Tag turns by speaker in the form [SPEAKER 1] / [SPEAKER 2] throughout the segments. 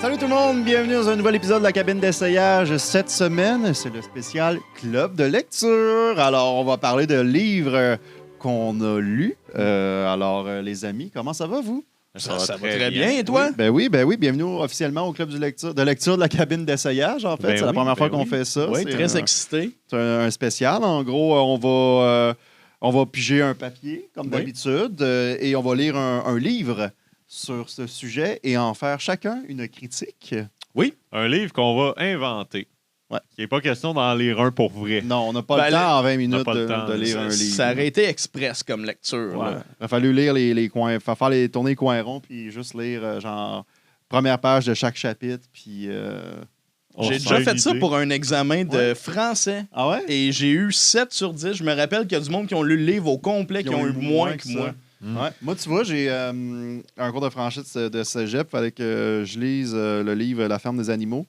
[SPEAKER 1] Salut tout le monde, bienvenue dans un nouvel épisode de la cabine d'essayage. Cette semaine, c'est le spécial club de lecture. Alors, on va parler de livres qu'on a lus. Les amis, comment ça va, vous?
[SPEAKER 2] Ça va très bien, et toi?
[SPEAKER 1] Oui, bienvenue officiellement au club de lecture de la cabine d'essayage, en fait. C'est la première fois qu'on fait ça.
[SPEAKER 2] Oui,
[SPEAKER 1] c'est
[SPEAKER 2] très excité.
[SPEAKER 1] C'est un spécial. En gros, on va piger un papier, comme d'habitude, et on va lire un livre sur ce sujet et en faire chacun une critique.
[SPEAKER 3] Oui, un livre qu'on va inventer.
[SPEAKER 1] Ouais.
[SPEAKER 3] Il n'est pas question d'en lire un pour vrai.
[SPEAKER 1] Non, on n'a pas le temps en 20 minutes
[SPEAKER 3] de
[SPEAKER 1] lire un livre.
[SPEAKER 2] Ça aurait été express comme lecture.
[SPEAKER 1] Ouais.
[SPEAKER 2] Là.
[SPEAKER 1] Il a fallu lire les coins, tourner les coins ronds, puis juste lire, première page de chaque chapitre, puis...
[SPEAKER 2] J'ai déjà fait ça pour un examen de français.
[SPEAKER 1] Ah ouais?
[SPEAKER 2] Et j'ai eu 7 sur 10. Je me rappelle qu'il y a du monde qui ont lu le livre au complet, qui ont eu moins que moi.
[SPEAKER 1] Ouais. Moi, tu vois, j'ai un cours de français de cégep. Il fallait que je lise le livre La ferme des animaux.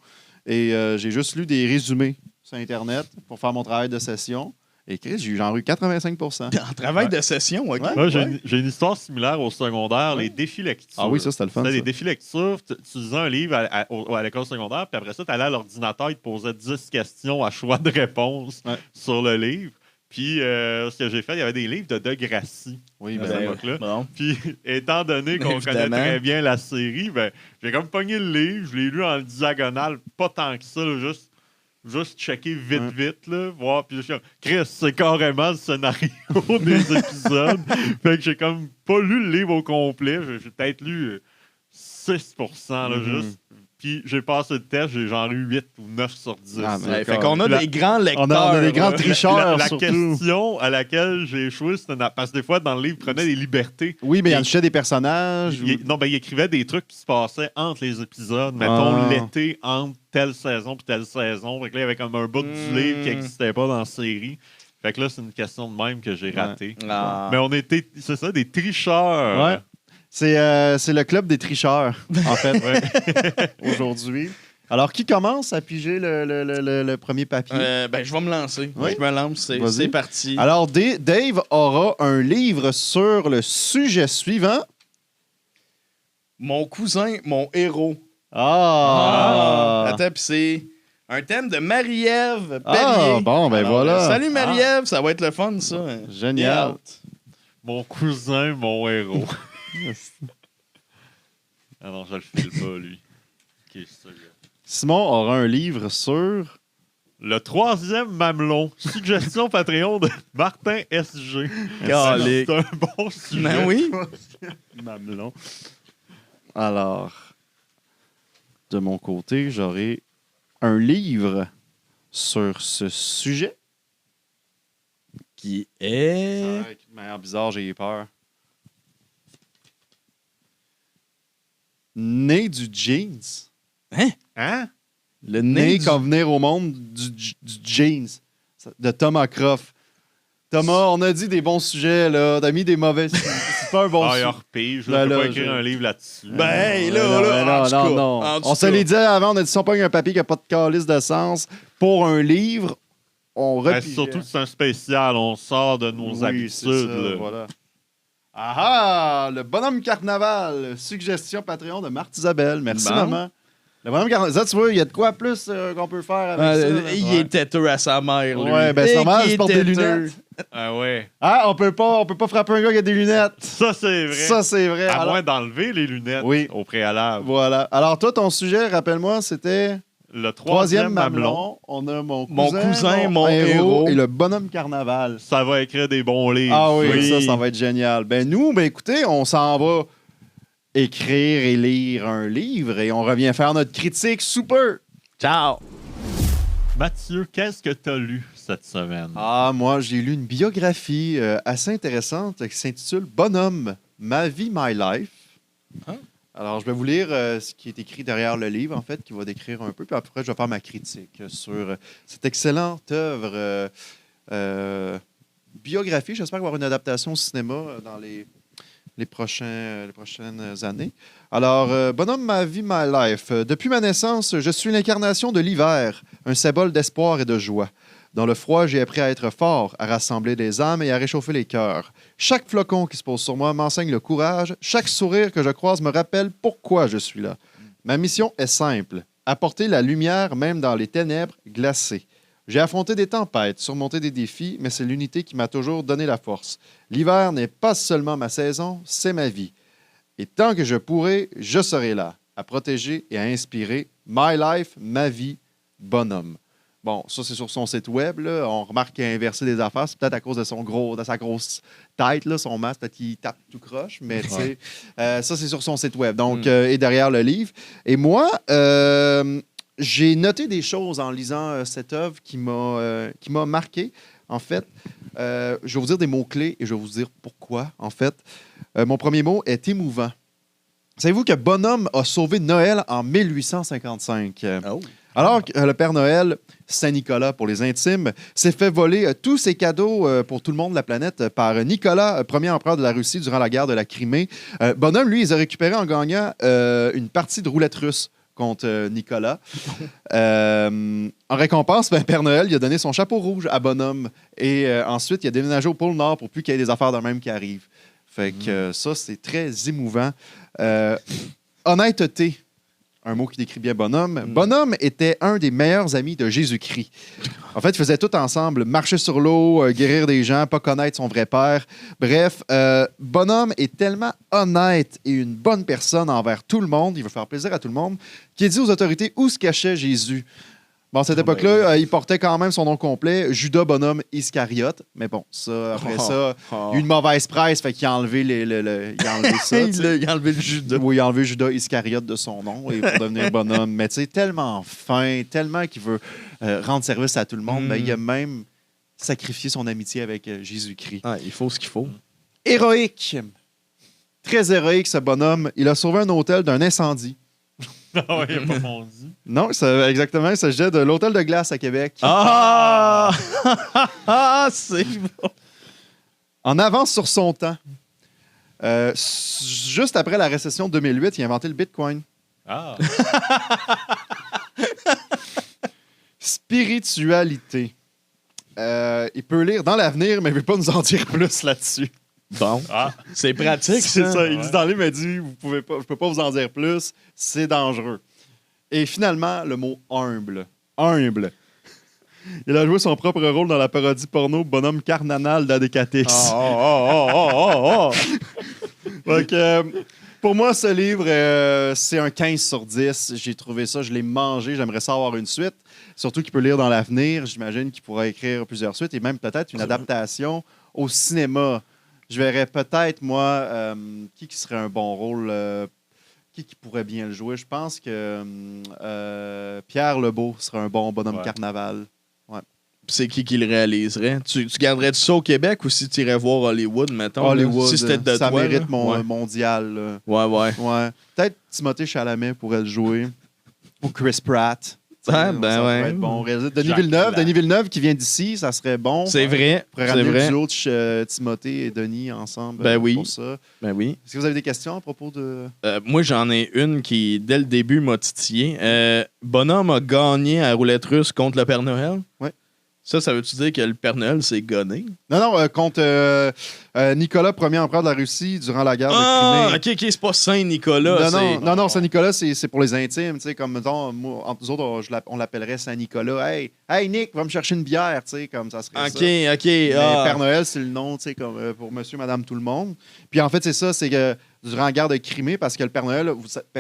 [SPEAKER 1] Et j'ai juste lu des résumés sur Internet pour faire mon travail de session. Et Chris, j'ai eu 85 %.
[SPEAKER 2] En travail de session, OK.
[SPEAKER 1] Ouais.
[SPEAKER 3] Moi, j'ai une histoire similaire au secondaire, les défis lecture.
[SPEAKER 1] Ah oui, ça, c'était le fun.
[SPEAKER 3] C'était des défis lecture. Tu lisais un livre à l'école secondaire, puis après ça, tu allais à l'ordinateur, il te posait 10 questions à choix de réponse sur le livre. Puis, ce que j'ai fait, il y avait des livres de Degrassi
[SPEAKER 1] Oui,
[SPEAKER 3] à cette époque-là.
[SPEAKER 2] Bon.
[SPEAKER 3] Puis, étant donné qu'on connaît très bien la série, j'ai comme pogné le livre, je l'ai lu en diagonale, pas tant que ça, là, juste checker vite, là, voir. Puis, je suis comme, Chris, c'est carrément le scénario des épisodes. Fait que j'ai comme pas lu le livre au complet. J'ai peut-être lu 6%, là, juste. Puis j'ai passé le test, j'ai genre eu 8 ou 9 sur 10.
[SPEAKER 2] Fait qu'on a des grands lecteurs.
[SPEAKER 1] On a des grands tricheurs,
[SPEAKER 3] La
[SPEAKER 1] surtout.
[SPEAKER 3] question à laquelle j'ai échoué, c'était parce que des fois, dans le livre, il prenait des libertés.
[SPEAKER 1] Oui, mais il affichait des personnages.
[SPEAKER 3] Il écrivait des trucs qui se passaient entre les épisodes. Mettons, l'été, entre telle saison puis telle saison. Fait que là, il y avait comme un bout du livre qui n'existait pas dans la série. Fait que là, c'est une question de même que j'ai raté. Mais on était, c'est ça, des tricheurs.
[SPEAKER 1] Ouais. C'est le club des tricheurs, en fait, aujourd'hui. Alors, qui commence à piger le premier papier?
[SPEAKER 2] Je vais me lancer.
[SPEAKER 1] Oui.
[SPEAKER 2] Je me lance, c'est parti.
[SPEAKER 1] Alors, Dave aura un livre sur le sujet suivant.
[SPEAKER 2] Mon cousin, mon héros.
[SPEAKER 1] Ah!
[SPEAKER 2] Attends, puis c'est un thème de Marie-Ève Pellier.
[SPEAKER 1] Ah, bon, ben
[SPEAKER 2] Alors,
[SPEAKER 1] voilà.
[SPEAKER 2] Salut Marie-Ève, ça va être le fun, ça.
[SPEAKER 1] Génial.
[SPEAKER 3] Mon cousin, mon héros. Ah non, je le file pas, lui. Okay, ça,
[SPEAKER 1] Simon aura un livre sur...
[SPEAKER 3] Le troisième mamelon. Suggestion Patreon de Martin SG.
[SPEAKER 2] Calique.
[SPEAKER 3] C'est un bon sujet.
[SPEAKER 2] Ben oui.
[SPEAKER 1] Mamelon. Alors, de mon côté, j'aurai un livre sur ce sujet.
[SPEAKER 2] Qui est...
[SPEAKER 1] De manière bizarre, j'ai peur. Né du jeans.
[SPEAKER 3] Hein?
[SPEAKER 2] Le
[SPEAKER 1] Né
[SPEAKER 2] nez
[SPEAKER 1] comme venir au monde du jeans. De Thomas Croft. Thomas, on a dit des bons sujets, là. T'as mis des mauvais. C'est pas un bon
[SPEAKER 3] Ah, il
[SPEAKER 1] sujet.
[SPEAKER 3] a repris. Je
[SPEAKER 1] Ben
[SPEAKER 3] ne peux
[SPEAKER 1] là,
[SPEAKER 3] pas écrire un livre là-dessus.
[SPEAKER 1] Non. On se l'est dit avant, on a dit si on pogne un papier qui n'a pas de calice de sens pour un livre, on repige.
[SPEAKER 3] Surtout que c'est un spécial. On sort de nos habitudes.
[SPEAKER 1] C'est ça,
[SPEAKER 3] là.
[SPEAKER 1] voilà. Ah, le bonhomme carnaval. Suggestion Patreon de Marthe Isabelle. Merci,
[SPEAKER 2] Bon.
[SPEAKER 1] maman. Le bonhomme carnaval. Ça, tu vois, il y a de quoi plus qu'on peut faire avec ça. Là.
[SPEAKER 2] il est têteux à sa mère, lui.
[SPEAKER 1] Ouais, ben c'est normal,
[SPEAKER 2] il
[SPEAKER 1] il porte
[SPEAKER 2] est
[SPEAKER 1] des
[SPEAKER 2] têteux.
[SPEAKER 1] lunettes.
[SPEAKER 3] Ah ouais.
[SPEAKER 1] Ah, on peut pas frapper un gars qui a des lunettes.
[SPEAKER 3] Ça, c'est vrai.
[SPEAKER 1] Ça, c'est vrai.
[SPEAKER 3] À
[SPEAKER 1] Alors,
[SPEAKER 3] moins d'enlever les lunettes au préalable.
[SPEAKER 1] voilà. Alors, toi, ton sujet, rappelle-moi, c'était...
[SPEAKER 3] Le troisième mamelon.
[SPEAKER 1] On a mon
[SPEAKER 2] cousin, mon
[SPEAKER 1] héros
[SPEAKER 2] héros.
[SPEAKER 1] et le bonhomme carnaval.
[SPEAKER 3] Ça va écrire des bons livres.
[SPEAKER 1] Ah oui, ça va être génial. Ben nous, écoutez, on s'en va écrire et lire un livre et on revient faire notre critique super.
[SPEAKER 2] Ciao.
[SPEAKER 3] Mathieu, qu'est-ce que tu as lu cette semaine?
[SPEAKER 1] Ah, moi, j'ai lu une biographie assez intéressante qui s'intitule Bonhomme, ma vie, my life.
[SPEAKER 2] Ah.
[SPEAKER 1] Alors, je vais vous lire ce qui est écrit derrière le livre, en fait, qui va décrire un peu, puis après, je vais faire ma critique sur cette excellente œuvre biographie. J'espère qu'il va y avoir une adaptation au cinéma dans les prochaines années. Alors, Bonhomme, ma vie, my life. Depuis ma naissance, je suis l'incarnation de l'hiver, un symbole d'espoir et de joie. Dans le froid, j'ai appris à être fort, à rassembler des âmes et à réchauffer les cœurs. Chaque flocon qui se pose sur moi m'enseigne le courage. Chaque sourire que je croise me rappelle pourquoi je suis là. Ma mission est simple, apporter la lumière même dans les ténèbres glacées. J'ai affronté des tempêtes, surmonté des défis, mais c'est l'unité qui m'a toujours donné la force. L'hiver n'est pas seulement ma saison, c'est ma vie. Et tant que je pourrai, je serai là, à protéger et à inspirer. My life, ma vie, bonhomme. Bon, ça, c'est sur son site web. Là. On remarque qu'il a inversé des affaires. C'est peut-être à cause de sa grosse tête, là, son masque, peut-être qu'il tape tout croche. Mais tu sais, ça, c'est sur son site web. Donc, et derrière le livre. Et moi, j'ai noté des choses en lisant cette œuvre qui m'a marqué. En fait, je vais vous dire des mots-clés et je vais vous dire pourquoi. En fait, mon premier mot est émouvant. Savez-vous que Bonhomme a sauvé Noël en 1855?
[SPEAKER 2] Oh.
[SPEAKER 1] Alors que le Père Noël, Saint-Nicolas pour les intimes, s'est fait voler tous ses cadeaux pour tout le monde de la planète par Nicolas, premier empereur de la Russie durant la guerre de la Crimée. Bonhomme, lui, il a récupéré en gagnant une partie de roulette russe contre Nicolas. En récompense, Père Noël, il a donné son chapeau rouge à Bonhomme. Et ensuite, il a déménagé au pôle Nord pour plus qu'il y ait des affaires de même qui arrivent. Fait que ça, c'est très émouvant. Honnêteté. Un mot qui décrit bien Bonhomme. Bonhomme était un des meilleurs amis de Jésus-Christ. En fait, ils faisaient tout ensemble, marcher sur l'eau, guérir des gens, pas connaître son vrai père. Bref, Bonhomme est tellement honnête et une bonne personne envers tout le monde, il veut faire plaisir à tout le monde, qu'il dit aux autorités où se cachait Jésus. Bon, à cette époque-là, il portait quand même son nom complet, Judas Bonhomme Iscariote. Mais bon, ça, après ça, il y a eu une mauvaise presse, fait qu'il a enlevé, il a enlevé ça.
[SPEAKER 2] Il a enlevé le Judas.
[SPEAKER 1] Oui, il a enlevé Judas Iscariote de son nom et pour devenir Bonhomme. Mais tu sais, tellement fin, tellement qu'il veut rendre service à tout le monde, il a même sacrifié son amitié avec Jésus-Christ.
[SPEAKER 2] Ah, il faut ce qu'il faut.
[SPEAKER 1] Héroïque. Très héroïque, ce bonhomme. Il a sauvé un hôtel d'un incendie.
[SPEAKER 3] Ah ouais, il n'a pas fondu.
[SPEAKER 1] Non, exactement. Il s'agissait de l'hôtel de glace à Québec.
[SPEAKER 2] Ah! C'est bon.
[SPEAKER 1] En avance sur son temps. Juste après la récession de 2008, il a inventé le Bitcoin.
[SPEAKER 3] Ah!
[SPEAKER 1] Spiritualité. Il peut lire dans l'avenir, mais il ne veut pas nous en dire plus là-dessus.
[SPEAKER 2] Bon. Ah, c'est pratique,
[SPEAKER 1] C'est ça. Il
[SPEAKER 3] Ouais.
[SPEAKER 1] dit dans le livre, il dit, je ne peux pas vous en dire plus, c'est dangereux. Et finalement, le mot humble. Humble. Il a joué son propre rôle dans la parodie porno Bonhomme Carnanal d'Adécatix. Donc, pour moi, ce livre, c'est un 15 sur 10. J'ai trouvé ça, je l'ai mangé. J'aimerais ça avoir une suite. Surtout qu'il peut lire dans l'avenir. J'imagine qu'il pourrait écrire plusieurs suites et même peut-être une adaptation au cinéma. Je verrais peut-être, moi, qui serait un bon rôle, qui pourrait bien le jouer. Je pense que Pierre Lebeau serait un bon bonhomme carnaval. Ouais.
[SPEAKER 2] C'est qui le réaliserait? Tu garderais-tu ça au Québec ou si tu irais voir Hollywood, mettons?
[SPEAKER 1] Hollywood,
[SPEAKER 2] si c'était de
[SPEAKER 1] ça
[SPEAKER 2] toi,
[SPEAKER 1] mérite
[SPEAKER 2] là?
[SPEAKER 1] mondial. Là.
[SPEAKER 2] Ouais.
[SPEAKER 1] Ouais. Peut-être Timothée Chalamet pourrait le jouer. Ou Chris Pratt.
[SPEAKER 2] Ah,
[SPEAKER 1] Ça
[SPEAKER 2] ben
[SPEAKER 1] pourrait
[SPEAKER 2] ouais.
[SPEAKER 1] être bon.
[SPEAKER 3] Jacques
[SPEAKER 1] Denis Villeneuve qui vient d'ici, ça serait bon.
[SPEAKER 2] C'est vrai.
[SPEAKER 1] On pourrait
[SPEAKER 2] C'est
[SPEAKER 1] ramener
[SPEAKER 2] vrai.
[SPEAKER 1] le duo de Timothée et Denis ensemble
[SPEAKER 2] Ben oui.
[SPEAKER 1] pour ça.
[SPEAKER 2] Ben oui.
[SPEAKER 1] Est-ce que vous avez des questions à propos de...
[SPEAKER 2] Moi, j'en ai une qui, dès le début, m'a titillé. Bonhomme a gagné à roulette russe contre le Père Noël.
[SPEAKER 1] Ouais.
[SPEAKER 2] Ça veut-tu dire que le Père Noël s'est gonné?
[SPEAKER 1] Non, contre Nicolas, premier empereur de la Russie durant la guerre de Crimée.
[SPEAKER 2] OK, c'est pas Saint-Nicolas.
[SPEAKER 1] Non, Saint-Nicolas, c'est pour les intimes. Tu sais, comme, mettons, moi, entre nous autres, on l'appellerait Saint-Nicolas. Hey, Nick, va me chercher une bière, tu sais, comme ça serait ça.
[SPEAKER 2] OK.
[SPEAKER 1] Mais Père Noël, c'est le nom, tu sais, comme pour monsieur, madame, tout le monde. Puis en fait, c'est ça, c'est que durant la guerre de Crimée, parce que le Père Noël,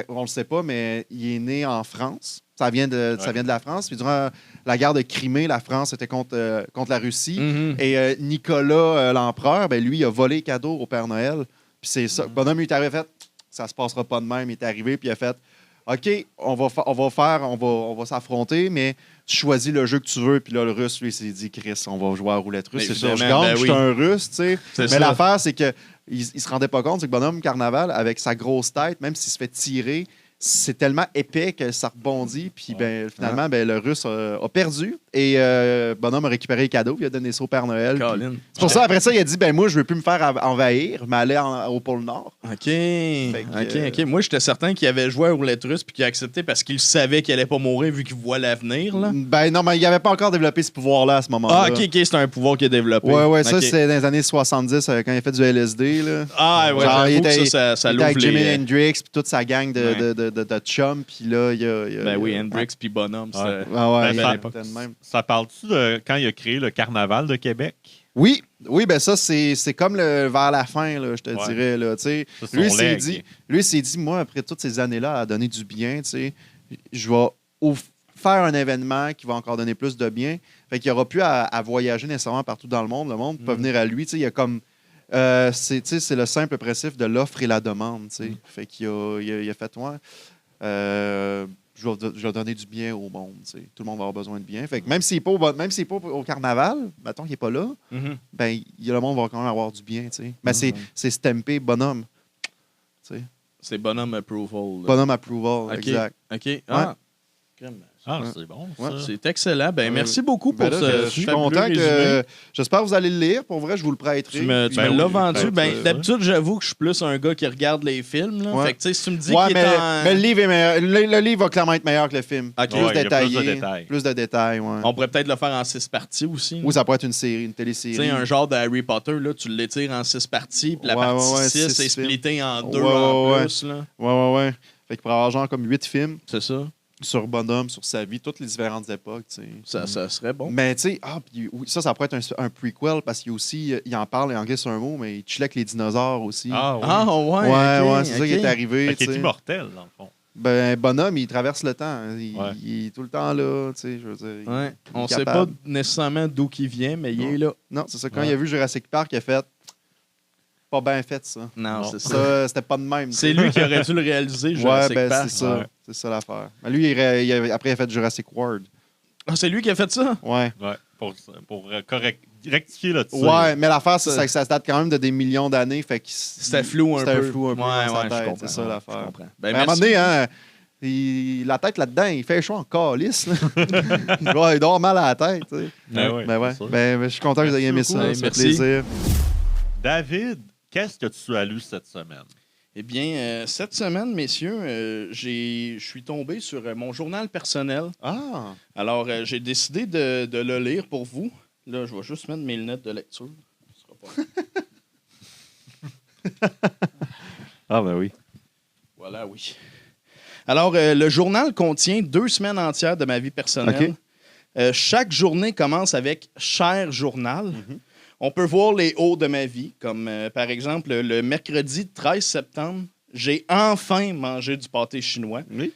[SPEAKER 1] on le sait pas, mais il est né en France. Ça vient de la France. Puis durant la guerre de Crimée, la France était contre la Russie.
[SPEAKER 2] Mhm.
[SPEAKER 1] Et Nicolas, l'empereur, ben, lui, il a volé les cadeaux au Père Noël. Puis c'est ça. Bonhomme, il est arrivé, fait, ça se passera pas de même. Il est arrivé, puis il a fait, OK, on va s'affronter, mais tu choisis le jeu que tu veux. Puis là, le Russe, lui, il s'est dit, Chris, on va jouer à roulette russe. C'est sûr, je
[SPEAKER 2] Évidemment,
[SPEAKER 1] gagne,
[SPEAKER 2] ben
[SPEAKER 1] je suis un Russe, tu sais.
[SPEAKER 2] C'est
[SPEAKER 1] Mais
[SPEAKER 2] ça.
[SPEAKER 1] l'affaire, c'est que il se rendait pas compte, c'est que Bonhomme Carnaval, avec sa grosse tête, même s'il se fait tirer, c'est tellement épais que ça rebondit. Puis ben, finalement, ben, le Russe a perdu. Et Bonhomme a récupéré les cadeaux. Il a donné ça au Père Noël.
[SPEAKER 2] Colin.
[SPEAKER 1] C'est pour ça, après ça, il a dit, ben moi, je veux plus me faire envahir, mais aller au pôle Nord.
[SPEAKER 2] OK.
[SPEAKER 1] que,
[SPEAKER 2] OK. Moi, j'étais certain qu'il avait joué à roulette russe puis qu'il a accepté parce qu'il savait qu'il allait pas mourir vu qu'il voit l'avenir. Là.
[SPEAKER 1] Ben non, mais il n'avait pas encore développé ce pouvoir-là à ce moment-là.
[SPEAKER 2] Ah, OK, c'est un pouvoir qu'il a développé.
[SPEAKER 1] Ouais, ça,
[SPEAKER 2] OK.
[SPEAKER 1] c'est dans les années 70, quand il a fait du LSD. Là.
[SPEAKER 2] Ah, ouais,
[SPEAKER 1] Genre,
[SPEAKER 2] j'avoue
[SPEAKER 1] il
[SPEAKER 2] que
[SPEAKER 1] était
[SPEAKER 2] ça
[SPEAKER 1] il était
[SPEAKER 2] l'ouvre
[SPEAKER 1] avec Jimi
[SPEAKER 2] les...
[SPEAKER 1] Hendrix puis toute sa gang de de chum, puis là, il y a...
[SPEAKER 2] Ben oui, Hendrix puis Bonhomme.
[SPEAKER 3] Ouais.
[SPEAKER 1] Ah ouais,
[SPEAKER 3] Ben,
[SPEAKER 1] c'était de même.
[SPEAKER 3] Ça parle-tu de quand il a créé le Carnaval de Québec?
[SPEAKER 1] Oui, ben ça, c'est comme vers la fin, là, je te
[SPEAKER 3] Ouais.
[SPEAKER 1] dirais. Là, tu sais.
[SPEAKER 3] C'est son
[SPEAKER 1] Lui, il
[SPEAKER 3] leg.
[SPEAKER 1] s'est dit, moi, après toutes ces années-là, à donner du bien, tu sais, je vais faire un événement qui va encore donner plus de bien. Fait qu'il n'aura plus à voyager nécessairement partout dans le monde. Le monde peut venir à lui. Tu sais, il y a comme... c'est le simple principe de l'offre et la demande. Tu sais. Fait qu'il a fait, moi, je vais donner du bien au monde. Tu sais. Tout le monde va avoir besoin de bien. Fait que même s'il n'est pas au carnaval, mettons qu'il n'est pas là,
[SPEAKER 2] Mhm.
[SPEAKER 1] ben, le monde va quand même avoir du bien. Tu sais. Mais c'est stampé bonhomme. Tu sais.
[SPEAKER 2] C'est Bonhomme Approval. là.
[SPEAKER 1] Bonhomme approval,
[SPEAKER 2] OK.
[SPEAKER 1] exact.
[SPEAKER 2] OK. Ah. Crème.
[SPEAKER 3] Ah,
[SPEAKER 1] Ouais.
[SPEAKER 3] c'est bon,
[SPEAKER 1] Ouais.
[SPEAKER 3] ça.
[SPEAKER 2] C'est excellent. Ben, merci beaucoup pour
[SPEAKER 1] Ben là,
[SPEAKER 2] ce
[SPEAKER 1] je suis
[SPEAKER 2] fabuleux
[SPEAKER 1] content
[SPEAKER 2] résumé.
[SPEAKER 1] que... J'espère que vous allez le lire. Pour vrai, je vous le prêterai.
[SPEAKER 2] Tu me
[SPEAKER 1] Puis-
[SPEAKER 3] Ben
[SPEAKER 2] l'as
[SPEAKER 3] oui,
[SPEAKER 2] vendu.
[SPEAKER 3] peut-être,
[SPEAKER 2] Ben, d'habitude, j'avoue que je suis plus un gars qui regarde les films. Là.
[SPEAKER 1] Ouais.
[SPEAKER 2] Fait que, tu sais, si tu me dis
[SPEAKER 1] Ouais,
[SPEAKER 2] qu'il
[SPEAKER 1] mais,
[SPEAKER 2] est en...
[SPEAKER 1] mais le livre est meilleur. Le livre va clairement être meilleur que le film.
[SPEAKER 2] OK.
[SPEAKER 1] Plus
[SPEAKER 3] Ouais, il y a
[SPEAKER 1] détaillé.
[SPEAKER 3] plus de détails.
[SPEAKER 1] Plus de détails, ouais.
[SPEAKER 2] On pourrait peut-être le faire en 6 parties aussi.
[SPEAKER 1] Ou ça pourrait être une série, une
[SPEAKER 2] Tu
[SPEAKER 1] télésérie.
[SPEAKER 2] sais, un genre de Harry Potter, là, tu l'étires en 6 parties, puis la
[SPEAKER 1] Ouais,
[SPEAKER 2] partie
[SPEAKER 1] ouais,
[SPEAKER 2] 6
[SPEAKER 1] six
[SPEAKER 2] est
[SPEAKER 1] films.
[SPEAKER 2] splittée en 2
[SPEAKER 1] Ouais,
[SPEAKER 2] en
[SPEAKER 1] ouais,
[SPEAKER 2] plus. Là.
[SPEAKER 1] Ouais. Fait qu'il pourrait avoir genre comme 8 films
[SPEAKER 2] C'est ça.
[SPEAKER 1] sur Bonhomme, sur sa vie, toutes les différentes époques, tu sais.
[SPEAKER 2] Ça serait bon.
[SPEAKER 1] Mais tu sais, puis oui, ça pourrait être un prequel parce qu'il y a aussi, il en parle, en anglais c'est un mot, mais il chillait avec les dinosaures aussi.
[SPEAKER 3] Ah, oui.
[SPEAKER 2] Ah, ouais.
[SPEAKER 1] ouais,
[SPEAKER 2] ok,
[SPEAKER 1] c'est ça
[SPEAKER 2] ok.
[SPEAKER 1] qui est arrivé.
[SPEAKER 3] Fait qu'il
[SPEAKER 1] tu
[SPEAKER 3] est
[SPEAKER 1] sais.
[SPEAKER 3] immortel, dans le fond.
[SPEAKER 1] Ben, Bonhomme, il traverse le temps. Il,
[SPEAKER 3] Ouais.
[SPEAKER 1] il est tout le temps là, tu sais, je veux dire.
[SPEAKER 2] Ouais.
[SPEAKER 1] il est
[SPEAKER 2] On sait pas
[SPEAKER 1] capable.
[SPEAKER 2] nécessairement d'où il vient, mais il est là.
[SPEAKER 1] Non, c'est ça. Quand
[SPEAKER 3] Ouais.
[SPEAKER 1] il a vu Jurassic Park, il a fait pas bien fait, ça.
[SPEAKER 2] Non,
[SPEAKER 3] Non.
[SPEAKER 2] c'est ça.
[SPEAKER 1] Ça, c'était pas de même. tu
[SPEAKER 2] C'est
[SPEAKER 1] sais.
[SPEAKER 2] lui qui aurait dû le réaliser,
[SPEAKER 1] Ouais,
[SPEAKER 2] Jurassic
[SPEAKER 1] ben
[SPEAKER 2] Park.
[SPEAKER 1] c'est ça.
[SPEAKER 3] Ouais.
[SPEAKER 1] C'est ça l'affaire. Mais lui, après, il a fait Jurassic World.
[SPEAKER 2] Ah, c'est lui qui a fait ça?
[SPEAKER 1] Ouais.
[SPEAKER 3] Ouais, pour rectifier le tir.
[SPEAKER 1] Ouais, mais l'affaire, c'est que ça date quand même de des millions d'années. Fait que
[SPEAKER 2] C'était flou un peu.
[SPEAKER 1] C'était flou un peu
[SPEAKER 2] Ouais,
[SPEAKER 1] dans sa
[SPEAKER 2] ouais,
[SPEAKER 1] tête.
[SPEAKER 2] je comprends.
[SPEAKER 1] C'est ça l'affaire.
[SPEAKER 2] Je comprends.
[SPEAKER 1] Mais
[SPEAKER 2] Ben,
[SPEAKER 1] à un moment
[SPEAKER 2] merci.
[SPEAKER 1] donné, hein, la tête là-dedans, il fait chaud en calice. là. Il doit avoir mal à la tête. Tu sais.
[SPEAKER 3] Ben ouais,
[SPEAKER 1] Ben ouais.
[SPEAKER 3] c'est sûr.
[SPEAKER 1] Ben, je suis content que vous ayez aimé
[SPEAKER 3] Merci
[SPEAKER 1] ça.
[SPEAKER 2] beaucoup.
[SPEAKER 1] Ça fait
[SPEAKER 2] Merci.
[SPEAKER 1] plaisir.
[SPEAKER 3] David, qu'est-ce que tu as lu cette semaine?
[SPEAKER 2] Eh bien, cette semaine, messieurs, je suis tombé sur mon journal personnel.
[SPEAKER 1] Ah!
[SPEAKER 2] Alors, j'ai décidé de le lire pour vous. Là, je vais juste mettre mes lunettes de lecture. Ce sera pas...
[SPEAKER 3] Ah, ben oui.
[SPEAKER 2] Voilà, oui. Alors, le journal contient 2 semaines entières de ma vie personnelle. Chaque journée commence avec « Cher journal ».
[SPEAKER 1] Mhm.
[SPEAKER 2] On peut voir les hauts de ma vie, comme par exemple le mercredi 13 septembre, j'ai enfin mangé du pâté chinois.
[SPEAKER 1] Oui.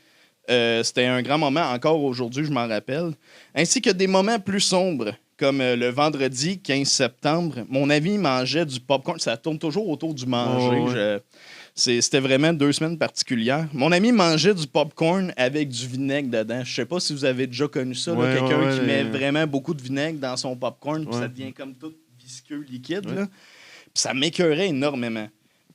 [SPEAKER 2] C'était un grand moment, encore aujourd'hui, je m'en rappelle. Ainsi que des moments plus sombres, comme le vendredi 15 septembre. Mon ami mangeait du popcorn. Ça tourne toujours autour du manger.
[SPEAKER 1] Oh, ouais.
[SPEAKER 2] C'était vraiment 2 semaines particulières. Mon ami mangeait du popcorn avec du vinaigre dedans. Je sais pas si vous avez déjà connu ça. là,
[SPEAKER 1] Ouais,
[SPEAKER 2] quelqu'un
[SPEAKER 1] ouais,
[SPEAKER 2] qui
[SPEAKER 1] ouais.
[SPEAKER 2] met vraiment beaucoup de vinaigre dans son popcorn, puis
[SPEAKER 1] Ouais.
[SPEAKER 2] ça devient comme tout visqueux, liquide.
[SPEAKER 1] Ouais.
[SPEAKER 2] Là. Puis ça m'écœurait énormément.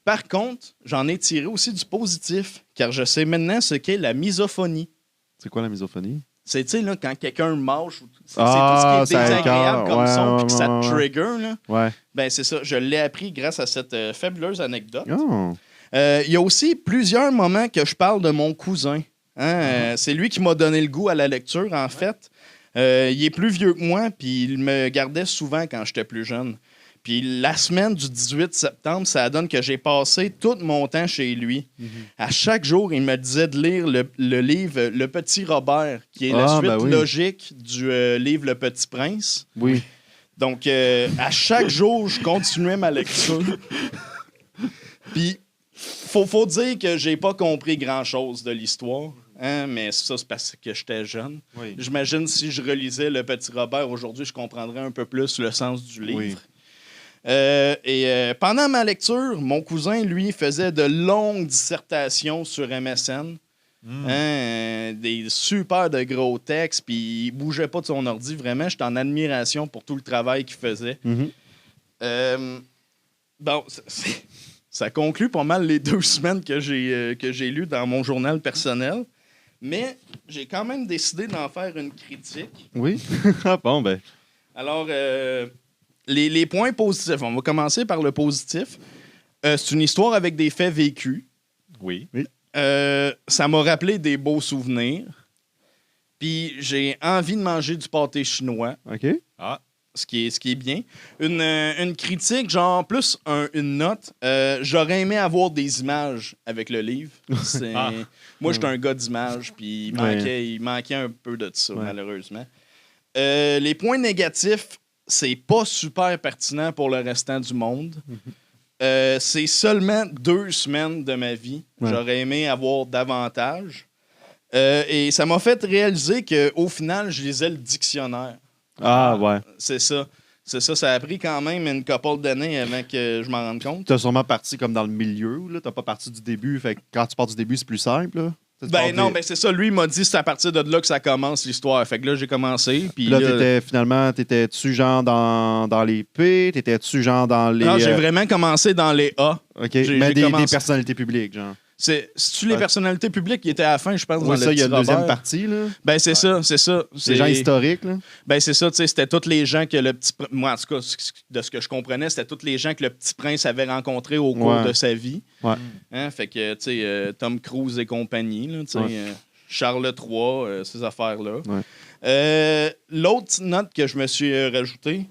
[SPEAKER 2] Par contre, j'en ai tiré aussi du positif, car je sais maintenant ce qu'est la misophonie.
[SPEAKER 1] C'est quoi la misophonie?
[SPEAKER 2] C'est, tu sais, là, quand quelqu'un mâche, c'est
[SPEAKER 1] Ah,
[SPEAKER 2] tout ce qui est
[SPEAKER 1] ça
[SPEAKER 2] désagréable
[SPEAKER 1] écoeure.
[SPEAKER 2] comme
[SPEAKER 1] Ouais,
[SPEAKER 2] son,
[SPEAKER 1] ouais,
[SPEAKER 2] puis que ça te
[SPEAKER 1] ouais, ouais.
[SPEAKER 2] trigger, là.
[SPEAKER 1] Ouais.
[SPEAKER 2] Ben, c'est ça. Je l'ai appris grâce à cette fabuleuse anecdote.
[SPEAKER 1] Oh.
[SPEAKER 2] Il y a aussi plusieurs moments que je parle de mon cousin. Hein, c'est lui qui m'a donné le goût à la lecture, en fait. Il est plus vieux que moi, puis il me gardait souvent quand j'étais plus jeune. Puis la semaine du 18 septembre, ça donne que j'ai passé tout mon temps chez lui. À chaque jour, il me disait de lire le livre Le Petit Robert, qui est la
[SPEAKER 1] Ah,
[SPEAKER 2] suite
[SPEAKER 1] ben oui.
[SPEAKER 2] logique du livre Le Petit Prince.
[SPEAKER 1] Oui.
[SPEAKER 2] Donc, à chaque jour, je continuais ma lecture. Puis, faut dire que j'ai pas compris grand-chose de l'histoire. Hein, mais ça, c'est parce que j'étais jeune.
[SPEAKER 1] Oui.
[SPEAKER 2] J'imagine si je relisais Le Petit Robert aujourd'hui, je comprendrais un peu plus le sens du livre.
[SPEAKER 1] Oui.
[SPEAKER 2] Pendant ma lecture, mon cousin, lui, faisait de longues dissertations sur MSN. Hein, des super de gros textes, puis il bougeait pas de son ordi. Vraiment, j'étais en admiration pour tout le travail qu'il faisait.
[SPEAKER 1] Mhm.
[SPEAKER 2] Bon, ça conclut pas mal les 2 semaines que j'ai lues dans mon journal personnel. Mais j'ai quand même décidé d'en faire une critique.
[SPEAKER 1] Oui. Ah bon, ben.
[SPEAKER 2] Alors, les points positifs. On va commencer par le positif. C'est une histoire avec des faits vécus.
[SPEAKER 3] Oui.
[SPEAKER 2] Ça m'a rappelé des beaux souvenirs. Puis j'ai envie de manger du pâté chinois.
[SPEAKER 1] OK.
[SPEAKER 3] Ah,
[SPEAKER 2] ce qui est bien. Une critique, genre plus une note. J'aurais aimé avoir des images avec le livre. Moi, j'étais un gars d'images, puis il manquait un peu de ça, malheureusement. Les points négatifs, c'est pas super pertinent pour le restant du monde. C'est seulement 2 semaines de ma vie. J'aurais aimé avoir davantage. Et ça m'a fait réaliser qu'au final, je lisais le dictionnaire.
[SPEAKER 1] Ah, ouais.
[SPEAKER 2] C'est ça. Ça a pris quand même une couple d'années avant que je m'en rende compte.
[SPEAKER 1] T'as sûrement parti comme dans le milieu, là. T'as pas parti du début. Fait que quand tu pars du début, c'est plus simple, là.
[SPEAKER 2] C'est ça. Lui, il m'a dit c'est à partir de là que ça commence l'histoire. Fait que là, j'ai commencé. Puis là,
[SPEAKER 1] t'étais-tu genre dans les P? T'étais-tu genre dans les...
[SPEAKER 2] Non, j'ai vraiment commencé dans les A.
[SPEAKER 1] OK, mais des personnalités publiques, genre.
[SPEAKER 2] C'est-tu les personnalités publiques qui étaient à la fin, je pense, dans
[SPEAKER 1] ça, il y a une deuxième
[SPEAKER 2] Robert.
[SPEAKER 1] Partie, là.
[SPEAKER 2] C'est ça.
[SPEAKER 1] C'est des gens historiques, là.
[SPEAKER 2] C'est ça, tu sais, c'était tous les gens que le petit... Moi, en tout cas, de ce que je comprenais, c'était tous les gens que le petit prince avait rencontrés au cours de sa vie.
[SPEAKER 1] Ouais.
[SPEAKER 2] Hein? Fait que, tu sais, Tom Cruise et compagnie, là, tu sais, Charles III, ces affaires-là.
[SPEAKER 1] Ouais.
[SPEAKER 2] L'autre note que je me suis rajoutée,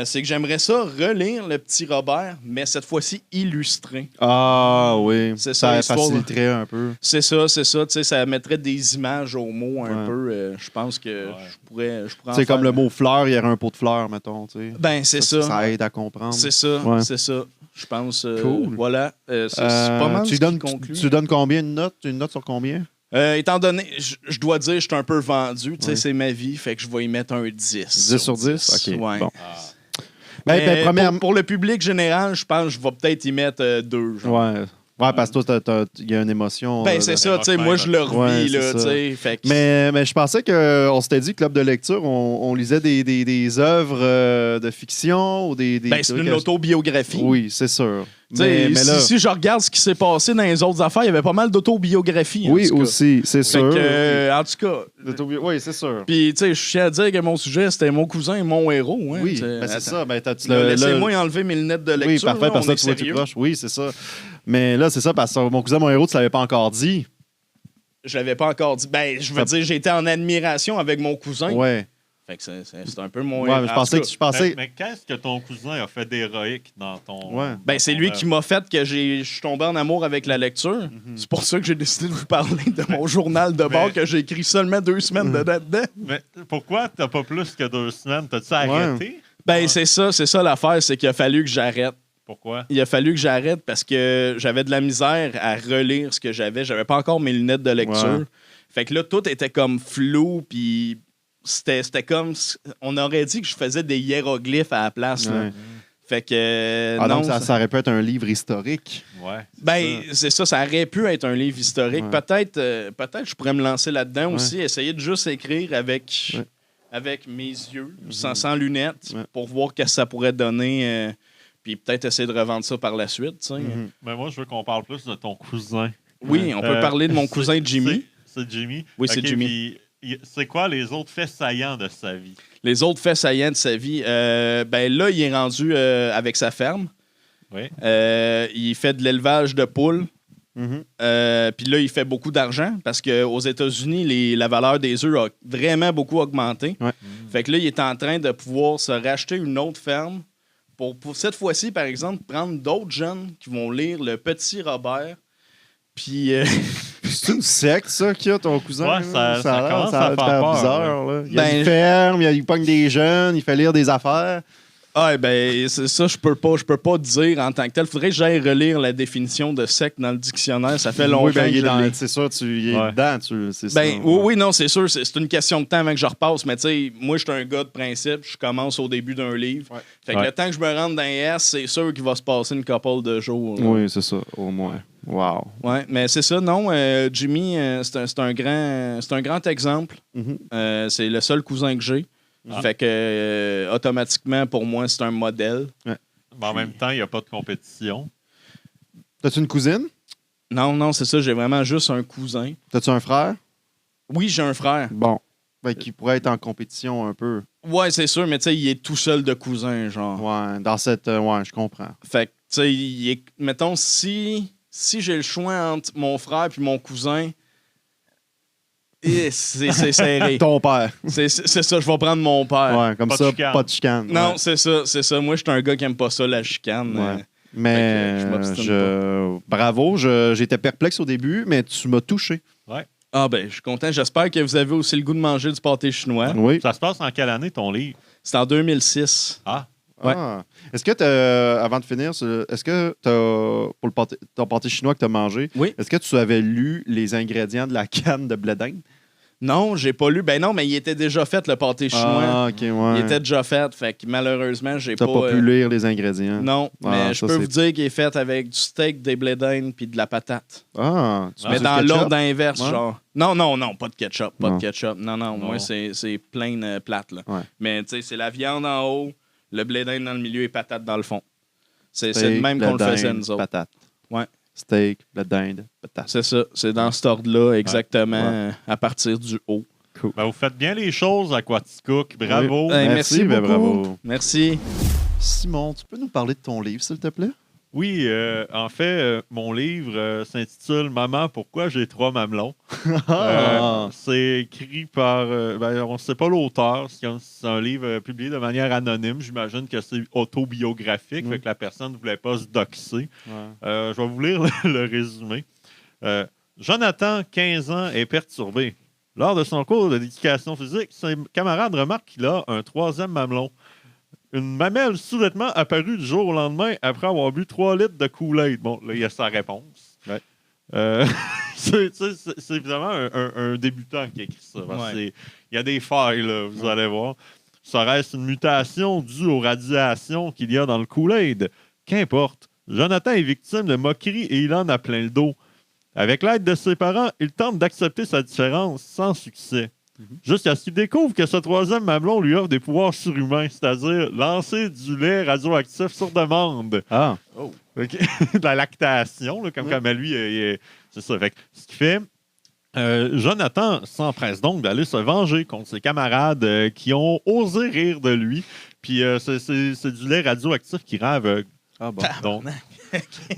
[SPEAKER 2] c'est que j'aimerais ça relire le petit Robert, mais cette fois-ci illustré.
[SPEAKER 1] Ah oui,
[SPEAKER 2] c'est ça
[SPEAKER 1] faciliterait un peu.
[SPEAKER 2] C'est ça, tu sais, ça mettrait des images aux mots un peu. Je pense que je pourrais
[SPEAKER 1] c'est comme le mot fleur, il y aurait un pot de fleurs, mettons. Tu sais.
[SPEAKER 2] C'est ça.
[SPEAKER 1] Ça aide à comprendre.
[SPEAKER 2] C'est ça, c'est ça. Je pense.
[SPEAKER 1] Cool.
[SPEAKER 2] Voilà. C'est pas mal.
[SPEAKER 1] Tu donnes combien une note? Une note sur combien?
[SPEAKER 2] Étant donné, je dois dire, je suis un peu vendu. Tu sais, c'est ma vie, fait que je vais y mettre un 10.
[SPEAKER 1] 10 sur 10? OK.
[SPEAKER 2] Ouais.
[SPEAKER 1] Bon.
[SPEAKER 2] Pour le public général, je pense que je vais peut-être y mettre 2. Genre.
[SPEAKER 1] Ouais, parce que toi, il y a une émotion.
[SPEAKER 2] C'est ça, tu sais, moi, je le revis, là, tu sais.
[SPEAKER 1] Mais je pensais qu'on s'était dit, club de lecture, on lisait des œuvres de fiction ou des
[SPEAKER 2] c'est une autobiographie.
[SPEAKER 1] Oui, c'est sûr.
[SPEAKER 2] Mais là... si je regarde ce qui s'est passé dans les autres affaires, il y avait pas mal d'autobiographies.
[SPEAKER 1] Oui, aussi, c'est sûr.
[SPEAKER 2] En tout cas.
[SPEAKER 1] Oui, c'est sûr.
[SPEAKER 2] Puis, tu sais, je tiens à dire que mon sujet, c'était mon cousin et mon héros. Hein,
[SPEAKER 1] oui, c'est ça.
[SPEAKER 2] Laissez-moi enlever mes lunettes de lecture.
[SPEAKER 1] Oui, parfait,
[SPEAKER 2] là,
[SPEAKER 1] parce que tu vois tout proche. Oui, c'est ça. Mais là, c'est ça, parce que mon cousin, mon héros, tu l'avais pas encore dit.
[SPEAKER 2] Je l'avais pas encore dit. Je veux dire, j'étais en admiration avec mon cousin.
[SPEAKER 1] Ouais.
[SPEAKER 2] Fait que c'est un peu mon...
[SPEAKER 1] Ouais, mais je pensais...
[SPEAKER 3] Mais qu'est-ce que ton cousin a fait d'héroïque dans ton...
[SPEAKER 1] Ouais.
[SPEAKER 2] C'est lui qui m'a fait que je suis tombé en amour avec la lecture. Mm-hmm. C'est pour ça que j'ai décidé de vous parler de mon journal de bord que j'ai écrit seulement 2 semaines dedans.
[SPEAKER 3] Mais pourquoi t'as pas plus que 2 semaines? T'as-tu arrêté?
[SPEAKER 2] C'est ça l'affaire, c'est qu'il a fallu que j'arrête.
[SPEAKER 3] Pourquoi?
[SPEAKER 2] Il a fallu que j'arrête parce que j'avais de la misère à relire ce que j'avais. J'avais pas encore mes lunettes de lecture. Ouais. Fait que là, tout était comme flou, puis... C'était comme... On aurait dit que je faisais des hiéroglyphes à la place. Là.
[SPEAKER 1] Ouais.
[SPEAKER 2] Fait que...
[SPEAKER 1] donc ça aurait pu être un livre historique.
[SPEAKER 3] Ouais.
[SPEAKER 2] C'est ça aurait pu être un livre historique. Ouais. Peut-être je pourrais me lancer là-dedans aussi, essayer de juste écrire avec mes yeux, sans lunettes, pour voir ce que ça pourrait donner. Puis peut-être essayer de revendre ça par la suite.
[SPEAKER 3] Mais moi, je veux qu'on parle plus de ton cousin.
[SPEAKER 2] Oui, on peut parler de mon cousin Jimmy.
[SPEAKER 3] C'est Jimmy?
[SPEAKER 2] Oui, c'est Jimmy.
[SPEAKER 3] C'est quoi les autres faits saillants de sa vie?
[SPEAKER 2] Les autres faits saillants de sa vie? Là, il est rendu avec sa ferme.
[SPEAKER 3] Oui.
[SPEAKER 2] Il fait de l'élevage de poules.
[SPEAKER 1] Mm-hmm.
[SPEAKER 2] Puis là, il fait beaucoup d'argent parce qu'aux États-Unis, la valeur des œufs a vraiment beaucoup augmenté.
[SPEAKER 1] Ouais.
[SPEAKER 2] Fait que là, il est en train de pouvoir se racheter une autre ferme pour cette fois-ci, par exemple, prendre d'autres jeunes qui vont lire Le Petit Robert. Puis...
[SPEAKER 1] C'est une secte, ça, qu'il y a, ton cousin?
[SPEAKER 3] Ouais, ça commence à faire peur,
[SPEAKER 1] bizarre. Là. Il y a une ferme, il pogne des jeunes, il fait lire des affaires.
[SPEAKER 2] Ça, je peux pas dire en tant que tel. Faudrait que j'aille relire la définition de secte dans le dictionnaire. Ça fait longtemps que
[SPEAKER 1] c'est sûr, tu es dedans.
[SPEAKER 2] Non, c'est sûr. C'est une question de temps avant que je repasse. Mais tu sais, moi, je suis un gars de principe. Je commence au début d'un livre. Ouais. Fait que le temps que je me rende dans les S, c'est sûr qu'il va se passer une couple de jours. Là.
[SPEAKER 1] Oui, c'est ça, au moins. Wow.
[SPEAKER 2] Ouais, mais c'est ça, non. Jimmy, c'est un grand exemple.
[SPEAKER 1] Mm-hmm.
[SPEAKER 2] C'est le seul cousin que j'ai. Fait que automatiquement, pour moi, c'est un modèle.
[SPEAKER 3] Ouais. Mais en même temps, il n'y a pas de compétition.
[SPEAKER 1] T'as-tu une cousine?
[SPEAKER 2] Non, c'est ça. J'ai vraiment juste un cousin.
[SPEAKER 1] T'as-tu un frère?
[SPEAKER 2] Oui, j'ai un frère.
[SPEAKER 1] Bon. Qui pourrait être en compétition un peu.
[SPEAKER 2] Ouais, c'est sûr, mais tu sais, il est tout seul de cousin, genre.
[SPEAKER 1] Ouais, dans cette... ouais, je comprends.
[SPEAKER 2] Fait que, tu sais, mettons, si j'ai le choix entre mon frère et mon cousin, Et c'est serré.
[SPEAKER 1] Ton père.
[SPEAKER 2] C'est ça, je vais prendre mon père.
[SPEAKER 1] Ouais, comme
[SPEAKER 3] Pas de
[SPEAKER 1] ça,
[SPEAKER 3] chicane.
[SPEAKER 1] pas de chicane.
[SPEAKER 2] Non,
[SPEAKER 1] Ouais.
[SPEAKER 2] c'est ça. Moi, je suis un gars qui aime pas ça, la chicane.
[SPEAKER 1] Ouais. Mais
[SPEAKER 2] Fait que je m'obstine
[SPEAKER 1] bravo, j'étais perplexe au début, mais tu m'as touché.
[SPEAKER 2] Ah ben, je suis content. J'espère que vous avez aussi le goût de manger du pâté chinois.
[SPEAKER 1] Oui.
[SPEAKER 3] Ça se passe en quelle année, ton livre?
[SPEAKER 2] C'est en 2006.
[SPEAKER 3] Ah,
[SPEAKER 2] Ouais.
[SPEAKER 1] Ah. Est-ce que avant de finir, est-ce que pour ton pâté chinois que tu as mangé,
[SPEAKER 2] Oui.
[SPEAKER 1] est-ce que tu avais lu les ingrédients de la canne de blé d'Inde?
[SPEAKER 2] Non, j'ai pas lu. Ben non, mais il était déjà fait, le pâté chinois.
[SPEAKER 1] Ah, ok, ouais.
[SPEAKER 2] Il était déjà fait. Fait que malheureusement, j'ai
[SPEAKER 1] T'as
[SPEAKER 2] pas...
[SPEAKER 1] pas pu lire les ingrédients.
[SPEAKER 2] Non,
[SPEAKER 1] Ah,
[SPEAKER 2] mais je
[SPEAKER 1] ça,
[SPEAKER 2] peux
[SPEAKER 1] c'est-
[SPEAKER 2] vous dire qu'il est fait avec du steak, des blé d'Inde puis de la patate.
[SPEAKER 1] Ah, tu
[SPEAKER 3] Ah,
[SPEAKER 2] Mais
[SPEAKER 1] mets
[SPEAKER 2] dans
[SPEAKER 1] du ketchup?
[SPEAKER 2] l'ordre inverse,
[SPEAKER 1] Ouais.
[SPEAKER 2] genre. Non, pas de ketchup. Pas
[SPEAKER 1] Non.
[SPEAKER 2] de ketchup. Non,
[SPEAKER 3] Non.
[SPEAKER 2] moi, c'est plain plate. Là.
[SPEAKER 1] Ouais.
[SPEAKER 2] Mais tu sais, c'est la viande en haut, le blé d'Inde dans le milieu et patate dans le fond. C'est
[SPEAKER 1] Steak,
[SPEAKER 2] le même
[SPEAKER 1] blé
[SPEAKER 2] qu'on le faisait,
[SPEAKER 1] d'Inde,
[SPEAKER 2] nous autres.
[SPEAKER 1] patate.
[SPEAKER 2] Ouais.
[SPEAKER 1] Steak, blé d'Inde, patate.
[SPEAKER 2] C'est ça. C'est dans cet ordre-là, exactement,
[SPEAKER 1] Ouais.
[SPEAKER 2] À partir du haut.
[SPEAKER 3] ben, vous faites bien les choses à Quaticook. Bravo.
[SPEAKER 1] Oui.
[SPEAKER 2] Hey,
[SPEAKER 1] Merci, ben
[SPEAKER 2] beaucoup.
[SPEAKER 1] bravo.
[SPEAKER 2] Merci.
[SPEAKER 1] Simon, tu peux nous parler de ton livre, s'il te plaît?
[SPEAKER 3] Oui, en fait, mon livre s'intitule Maman, pourquoi j'ai 3 mamelons?
[SPEAKER 1] Ah.
[SPEAKER 3] C'est écrit par. On ne sait pas l'auteur. C'est un livre publié de manière anonyme. J'imagine que c'est autobiographique,
[SPEAKER 1] Mm.
[SPEAKER 3] fait que la personne ne voulait pas se doxer.
[SPEAKER 1] Ouais.
[SPEAKER 3] Je vais vous lire le résumé. Jonathan, 15 ans, est perturbé. Lors de son cours d'éducation physique, ses camarades remarquent qu'il a un 3e mamelon. Une mamelle soudainement apparue du jour au lendemain après avoir bu 3 litres de Kool-Aid. Bon, là, il y a sa réponse.
[SPEAKER 1] Ouais.
[SPEAKER 3] C'est évidemment un débutant qui a écrit ça. Parce que il y a des failles, là, vous allez voir. Ça reste une mutation due aux radiations qu'il y a dans le Kool-Aid. Qu'importe. Jonathan est victime de moqueries et il en a plein le dos. Avec l'aide de ses parents, il tente d'accepter sa différence sans succès. Jusqu'à ce qu'il découvre que ce 3e mamelon lui offre des pouvoirs surhumains, c'est-à-dire lancer du lait radioactif sur demande.
[SPEAKER 1] Ah.
[SPEAKER 3] Ok. De la lactation, là, comme à lui, c'est ça. Fait que, ce qui fait, Jonathan s'empresse donc d'aller se venger contre ses camarades qui ont osé rire de lui. Puis c'est du lait radioactif qui rend aveugle.
[SPEAKER 1] Ah bon.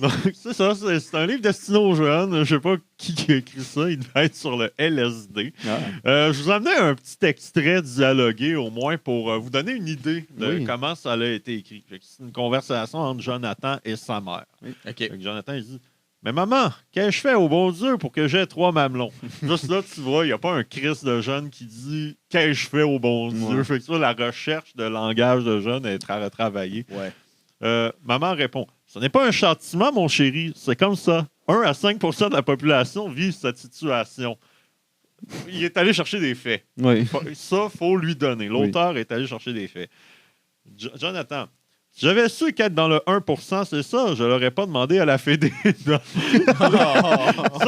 [SPEAKER 3] Donc, c'est ça, c'est un livre destiné aux jeunes. Je sais pas qui a écrit ça, il devait être sur le LSD.
[SPEAKER 1] Ah.
[SPEAKER 3] Je vous amène un petit extrait dialogué, au moins, pour vous donner une idée de
[SPEAKER 1] Oui.
[SPEAKER 3] comment ça a été écrit. Fait que c'est une conversation entre Jonathan et sa mère.
[SPEAKER 2] OK.
[SPEAKER 3] Fait que Jonathan, il dit « Mais maman, qu'est-ce que je fais au bon Dieu pour que j'aie 3 mamelons? » Juste là, tu vois, il n'y a pas un Christ de jeune qui dit « Qu'est-ce que je fais au bon Dieu?
[SPEAKER 1] Ouais.
[SPEAKER 3] Fait que ça, la recherche de langage de jeune est à retravailler.
[SPEAKER 2] Ouais.
[SPEAKER 3] Maman répond « Ce n'est pas un châtiment, mon chéri. C'est comme ça. 1 à 5 de la population vit cette situation. » Il est allé chercher des faits.
[SPEAKER 1] Oui.
[SPEAKER 3] Ça, faut lui donner. L'auteur est allé chercher des faits. Jonathan, si j'avais su qu'être dans le 1%, c'est ça, je l'aurais pas demandé à la Fédé.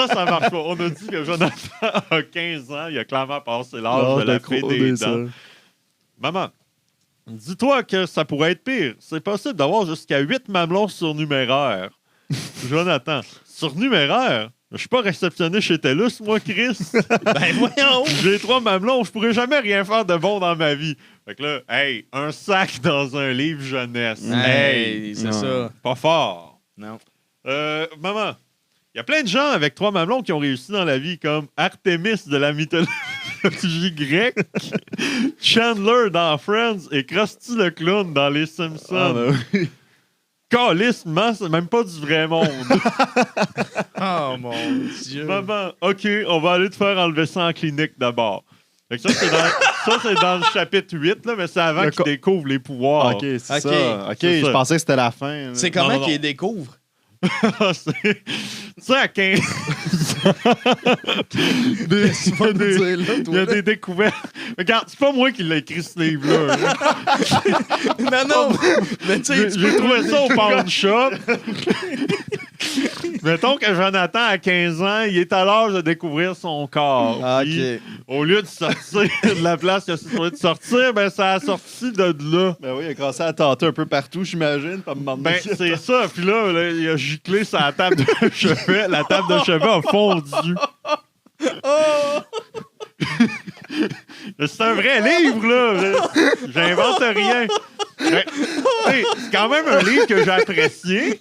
[SPEAKER 3] ça marche pas. On a dit que Jonathan a 15 ans, il a clairement passé l'âge de la Fédé. Maman, dis-toi que ça pourrait être pire. C'est possible d'avoir jusqu'à 8 mamelons surnuméraires. Jonathan, surnuméraire? Je suis pas réceptionné chez TELUS, moi, Chris.
[SPEAKER 2] Ben voyons!
[SPEAKER 3] J'ai 3 mamelons, je pourrais jamais rien faire de bon dans ma vie. Fait que là, hey, un sac dans un livre jeunesse.
[SPEAKER 2] Hey, c'est
[SPEAKER 1] non.
[SPEAKER 2] ça.
[SPEAKER 3] Pas fort.
[SPEAKER 2] Non.
[SPEAKER 3] Maman, il y a plein de gens avec 3 mamelons qui ont réussi dans la vie, comme Artemis de la mythologie grecque, Chandler dans Friends et Krusty le clown dans Les Simpsons.
[SPEAKER 1] Ah, ben oui.
[SPEAKER 3] Calissement, c'est même pas du vrai monde.
[SPEAKER 2] Oh mon Dieu.
[SPEAKER 3] Maman, OK, on va aller te faire enlever ça en clinique d'abord. Fait que ça, c'est dans le chapitre 8, là, mais c'est avant qu'il découvre les pouvoirs.
[SPEAKER 1] OK, c'est
[SPEAKER 2] OK.
[SPEAKER 1] ça. OK,
[SPEAKER 3] C'est
[SPEAKER 1] je
[SPEAKER 3] ça.
[SPEAKER 1] pensais que c'était la fin. là.
[SPEAKER 2] C'est comment
[SPEAKER 3] Non.
[SPEAKER 2] qu'il les découvre?
[SPEAKER 3] Tu sais, à 15
[SPEAKER 1] Tu vas nous dire là,
[SPEAKER 3] il
[SPEAKER 1] toi,
[SPEAKER 3] y a
[SPEAKER 1] là.
[SPEAKER 3] des découvertes. Regarde, c'est pas moi qui l'ai écrit ce livre-là.
[SPEAKER 2] Non, mais tu sais,
[SPEAKER 3] J'ai trouvé ça au pawn shop. Mettons que Jonathan, à 15 ans, il est à l'âge de découvrir son corps.
[SPEAKER 1] Ah,
[SPEAKER 3] Puis,
[SPEAKER 1] OK.
[SPEAKER 3] au lieu de sortir de la place que c'est supposé de sortir, ben ça a sorti de là.
[SPEAKER 1] Ben oui, il a commencé à tâter un peu partout, j'imagine, pas me demander.
[SPEAKER 3] Ben, c'est ça. Puis là, il a giclé sur la table de chevet. La table de chevet a fondu. C'est un vrai livre, là. J'invente rien. Mais, t'sais, c'est quand même un livre que j'ai apprécié.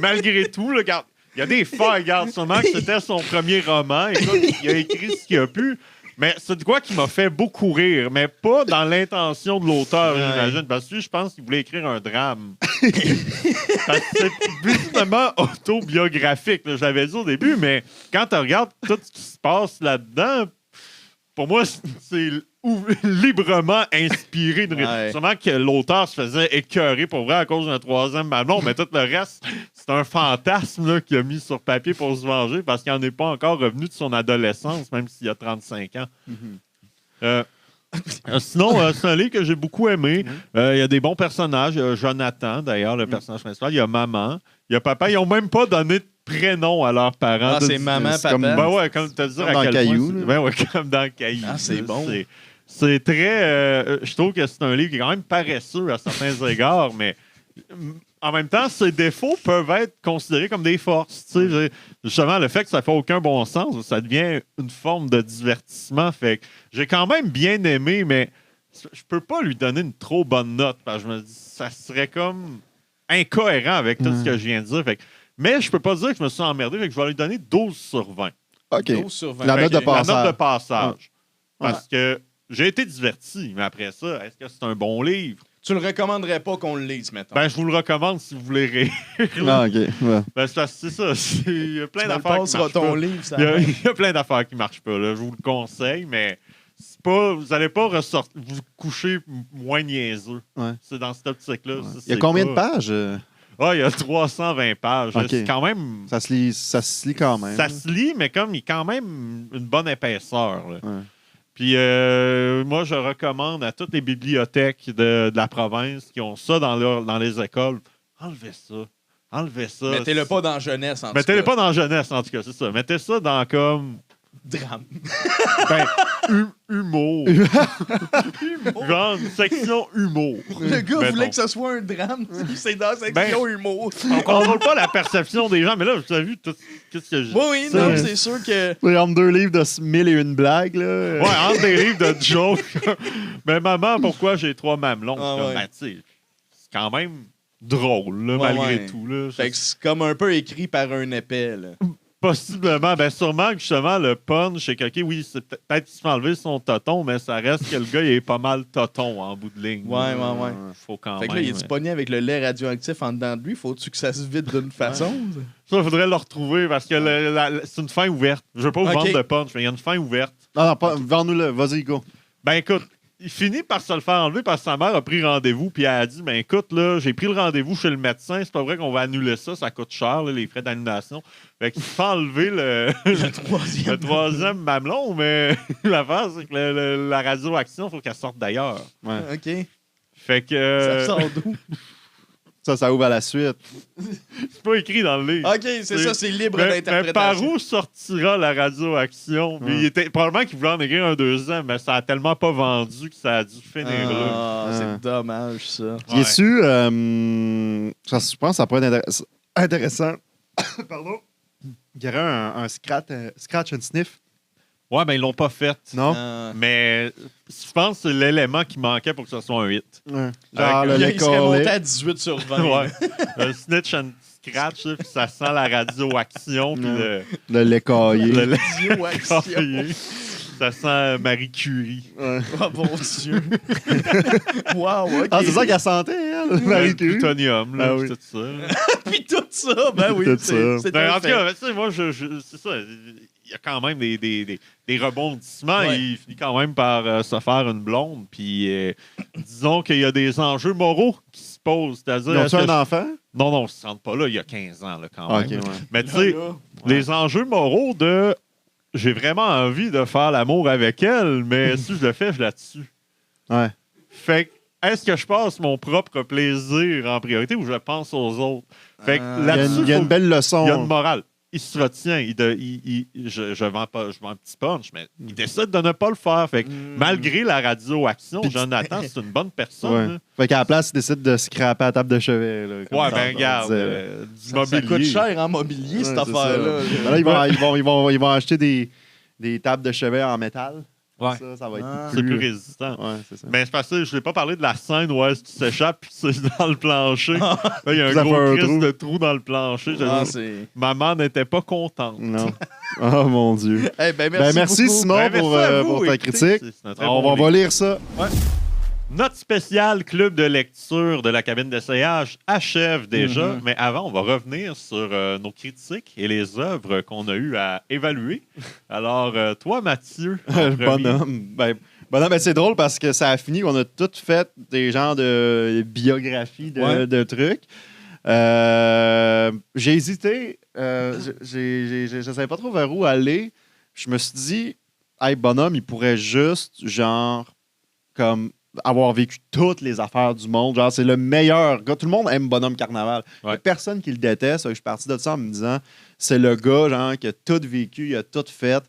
[SPEAKER 3] Malgré tout, là, regarde, il y a des failles. Regarde, sûrement que c'était son premier roman. Écoute, il a écrit ce qu'il a pu. Mais c'est de quoi qui m'a fait beaucoup rire, mais pas dans l'intention de l'auteur, j'imagine. Parce que je pense qu'il voulait écrire un drame. Parce que c'est visiblement autobiographique, là, je l'avais dit au début, mais quand tu regardes tout ce qui se passe là-dedans, pour moi, c'est librement inspiré. Sûrement que l'auteur se faisait écœurer pour vrai à cause d'un troisième mamelon, mais tout le reste, c'est un fantasme là, qu'il a mis sur papier pour se venger parce qu'il n'en est pas encore revenu de son adolescence, même s'il a 35 ans. Sinon, c'est un livre que j'ai beaucoup aimé. Il y a des bons personnages. Il y a Jonathan, d'ailleurs, le personnage principal. Il y a Maman. Il y a Papa. Ils n'ont même pas donné de prénom à leurs parents.
[SPEAKER 2] Ah, c'est Maman, Papa.
[SPEAKER 3] Ben ouais, comme tu as dit,
[SPEAKER 1] dans Caillou.
[SPEAKER 3] Ben ouais, comme dans Caillou.
[SPEAKER 2] Ah, c'est bon.
[SPEAKER 3] C'est très... je trouve que c'est un livre qui est quand même paresseux à certains égards, mais en même temps, ses défauts peuvent être considérés comme des forces. Justement, le fait que ça fait aucun bon sens, ça devient une forme de divertissement. Fait que j'ai quand même bien aimé, mais je peux pas lui donner une trop bonne note parce que je me dis ça serait comme incohérent avec tout ce que je viens de dire. Fait que, mais je peux pas dire que je me suis emmerdé, fait que je vais lui donner 12 sur 20.
[SPEAKER 1] OK.
[SPEAKER 2] 12 sur 20.
[SPEAKER 1] La note de passage.
[SPEAKER 3] La note de passage.
[SPEAKER 1] Ouais.
[SPEAKER 3] Parce que j'ai été diverti, mais après ça, est-ce que c'est un bon livre?
[SPEAKER 2] Tu le recommanderais pas qu'on le lise, mettons?
[SPEAKER 3] Ben, je vous le recommande si vous voulez rire.
[SPEAKER 1] Ah, OK. Ouais.
[SPEAKER 3] Ben, c'est ça. Il y a plein
[SPEAKER 2] Tu
[SPEAKER 3] d'affaires qui marchent
[SPEAKER 2] ton
[SPEAKER 3] pas.
[SPEAKER 2] livre, ça
[SPEAKER 3] Il y a plein d'affaires qui marchent pas. Là. Je vous le conseille, mais c'est pas, vous n'allez pas vous coucher moins niaiseux.
[SPEAKER 1] Ouais.
[SPEAKER 3] C'est dans cette optique-là.
[SPEAKER 1] Ouais.
[SPEAKER 3] Ça,
[SPEAKER 1] Il y a
[SPEAKER 3] c'est
[SPEAKER 1] combien
[SPEAKER 3] pas...
[SPEAKER 1] de pages?
[SPEAKER 3] Ah, il y a 320 pages.
[SPEAKER 1] OK.
[SPEAKER 3] C'est quand même...
[SPEAKER 1] Ça se lit quand même.
[SPEAKER 3] Ça se lit, mais comme il y a quand même une bonne épaisseur. Là.
[SPEAKER 1] Ouais.
[SPEAKER 3] Puis moi, je recommande à toutes les bibliothèques de la province qui ont ça dans les écoles, enlevez ça. Enlevez ça.
[SPEAKER 2] Mettez-le pas dans la jeunesse, en tout cas.
[SPEAKER 3] Mettez-le pas dans la jeunesse, en tout cas, c'est ça. Mettez ça dans comme...
[SPEAKER 2] Drame.
[SPEAKER 3] Ben, humour. Genre une section humour.
[SPEAKER 2] Le gars
[SPEAKER 3] Mettons.
[SPEAKER 2] voulait que ce soit un drame. C'est dans la section humour.
[SPEAKER 3] On contrôle pas la perception des gens, mais là, vous avez vu tout ce que j'ai...
[SPEAKER 2] Oui, non, c'est sûr que...
[SPEAKER 1] C'est entre deux livres de 1001 blagues, là.
[SPEAKER 3] Ouais, entre des livres de jokes. Mais maman, pourquoi j'ai 3 mamelons?
[SPEAKER 2] Ah, ouais.
[SPEAKER 3] Ben, tu sais, c'est quand même drôle, là, malgré tout. Là.
[SPEAKER 2] Fait que c'est comme un peu écrit par un épais, là.
[SPEAKER 3] Possiblement. Ben, sûrement que justement, le punch, c'est que, OK, oui, c'est peut-être qu'il se fait enlever son toton, mais ça reste que le gars, il est pas mal toton en bout de ligne.
[SPEAKER 2] Ouais.
[SPEAKER 3] Faut quand
[SPEAKER 2] Fait que
[SPEAKER 3] même.
[SPEAKER 2] là, il est pogné avec le lait radioactif en dedans de lui. Faut-tu que ça se vide d'une façon?
[SPEAKER 3] Ça, il faudrait le retrouver parce que c'est une fin ouverte. Je veux pas vous vendre de punch, mais il y a une fin ouverte.
[SPEAKER 1] Non, vends-nous-le. Vas-y, go.
[SPEAKER 3] Ben, écoute, il finit par se le faire enlever parce que sa mère a pris rendez-vous puis elle a dit, ben écoute, là, j'ai pris le rendez-vous chez le médecin, c'est pas vrai qu'on va annuler ça coûte cher, là, les frais d'annulation. Fait qu'il fait enlever le troisième mamelon, mais l'affaire, c'est que la radioaction, il faut qu'elle sorte d'ailleurs.
[SPEAKER 1] Ouais.
[SPEAKER 2] OK.
[SPEAKER 3] Fait que...
[SPEAKER 2] Ça sort d'où?
[SPEAKER 1] Ça ouvre à la suite.
[SPEAKER 3] C'est pas écrit dans le livre.
[SPEAKER 2] OK, c'est ça, c'est libre
[SPEAKER 3] Mais
[SPEAKER 2] d'interprétation.
[SPEAKER 3] par où sortira la radioaction? Puis probablement qu'il voulait en écrire un deuxième, mais ça a tellement pas vendu que ça a dû finir là.
[SPEAKER 2] C'est dommage, ça.
[SPEAKER 1] Ouais. Est-ce je pense que ça pourrait être intéressant. Pardon. Il y aurait un scratch and sniff.
[SPEAKER 3] Ouais, ben ils l'ont pas fait.
[SPEAKER 1] Non?
[SPEAKER 3] Mais je pense que c'est l'élément qui manquait pour que ce soit un 8.
[SPEAKER 1] Ouais. Genre le
[SPEAKER 2] Il
[SPEAKER 1] lait
[SPEAKER 2] serait monté
[SPEAKER 1] collé.
[SPEAKER 2] à 18 sur 20.
[SPEAKER 3] Ouais. Un snitch and scratch, là, puis ça sent la radioaction, puis
[SPEAKER 1] Le lait caillé.
[SPEAKER 3] le lait
[SPEAKER 2] Radioaction.
[SPEAKER 3] caillé. Ça sent Marie Curie.
[SPEAKER 1] Ouais.
[SPEAKER 2] Oh mon Dieu. Wow, OK.
[SPEAKER 1] Ah, c'est ça qu'elle sentait, elle, Marie
[SPEAKER 3] Le
[SPEAKER 1] Curie.
[SPEAKER 3] plutonium, là,
[SPEAKER 1] Ah oui.
[SPEAKER 3] tout ça.
[SPEAKER 2] Puis tout ça, ben oui.
[SPEAKER 1] Tout
[SPEAKER 2] c'est-
[SPEAKER 1] ça.
[SPEAKER 2] c'est
[SPEAKER 3] Ben,
[SPEAKER 2] un
[SPEAKER 3] en tout
[SPEAKER 2] fait.
[SPEAKER 3] cas, tu sais, moi, c'est ça. Il y a quand même des rebondissements.
[SPEAKER 2] Ouais.
[SPEAKER 3] Il finit quand même par se faire une blonde. Puis, disons qu'il y a des enjeux moraux qui se posent. C'est-à-dire,
[SPEAKER 1] Ils ont-tu
[SPEAKER 3] est-ce que
[SPEAKER 1] un enfant?
[SPEAKER 3] Non, on ne se sent pas là. Il y a 15 ans, là, quand
[SPEAKER 1] Ah,
[SPEAKER 3] même.
[SPEAKER 1] ok, ouais.
[SPEAKER 3] Mais tu sais,
[SPEAKER 2] Là,
[SPEAKER 3] les enjeux moraux de j'ai vraiment envie de faire l'amour avec elle, mais si je le fais, je la tue.
[SPEAKER 1] Ouais.
[SPEAKER 3] Fait que, est-ce que je passe mon propre plaisir en priorité ou je pense aux autres? Fait que là-dessus,
[SPEAKER 1] Il y a une belle leçon.
[SPEAKER 3] il y a une morale. Il se retient. Je vends pas, je vends un petit punch, mais il décide de ne pas le faire. Fait que, malgré la radioaction,
[SPEAKER 1] Puis-
[SPEAKER 3] Jonathan, c'est une bonne personne.
[SPEAKER 1] Ouais.
[SPEAKER 3] là.
[SPEAKER 1] Fait qu'à la place, il décide de scraper à la table de chevet. Là, comme
[SPEAKER 3] Ouais,
[SPEAKER 1] ça,
[SPEAKER 3] ben
[SPEAKER 1] on
[SPEAKER 3] regarde,
[SPEAKER 1] disait.
[SPEAKER 3] du
[SPEAKER 2] ça
[SPEAKER 3] mobilier.
[SPEAKER 2] coûte cher en mobilier, cette
[SPEAKER 1] Ouais, c'est
[SPEAKER 2] affaire-là.
[SPEAKER 1] ça. Ben là, ils vont acheter des tables de chevet en métal.
[SPEAKER 3] Ouais.
[SPEAKER 1] Ça va être
[SPEAKER 3] C'est plus résistant.
[SPEAKER 1] Ouais, c'est ça.
[SPEAKER 3] Mais c'est parce que je n'ai pas parlé de la scène où est-ce que tu s'échappes puis c'est dans le plancher. Là, il y a un
[SPEAKER 1] Ça fait
[SPEAKER 3] gros
[SPEAKER 1] un
[SPEAKER 3] crise de trou dans le plancher. Maman n'était pas contente.
[SPEAKER 1] Non. Oh mon Dieu.
[SPEAKER 2] Hey, merci beaucoup.
[SPEAKER 1] Simon pour ta critique. On va lire ça.
[SPEAKER 3] Ouais. Notre spécial club de lecture de la cabine d'essayage achève déjà, mais avant, on va revenir sur nos critiques et les œuvres qu'on a eu à évaluer. Alors, toi, Mathieu.
[SPEAKER 1] Bonhomme. Ben, c'est drôle parce que ça a fini qu'on a toutes fait des genres de biographies de trucs. J'ai hésité. Je ne savais pas trop vers où aller. Je me suis dit, hey, Bonhomme, il pourrait juste, genre, comme avoir vécu toutes les affaires du monde. Genre, c'est le meilleur gars. Tout le monde aime Bonhomme Carnaval. Il n'y a personne qui le déteste. Je suis parti de ça en me disant, c'est le gars, genre, qui a tout vécu, il a tout fait.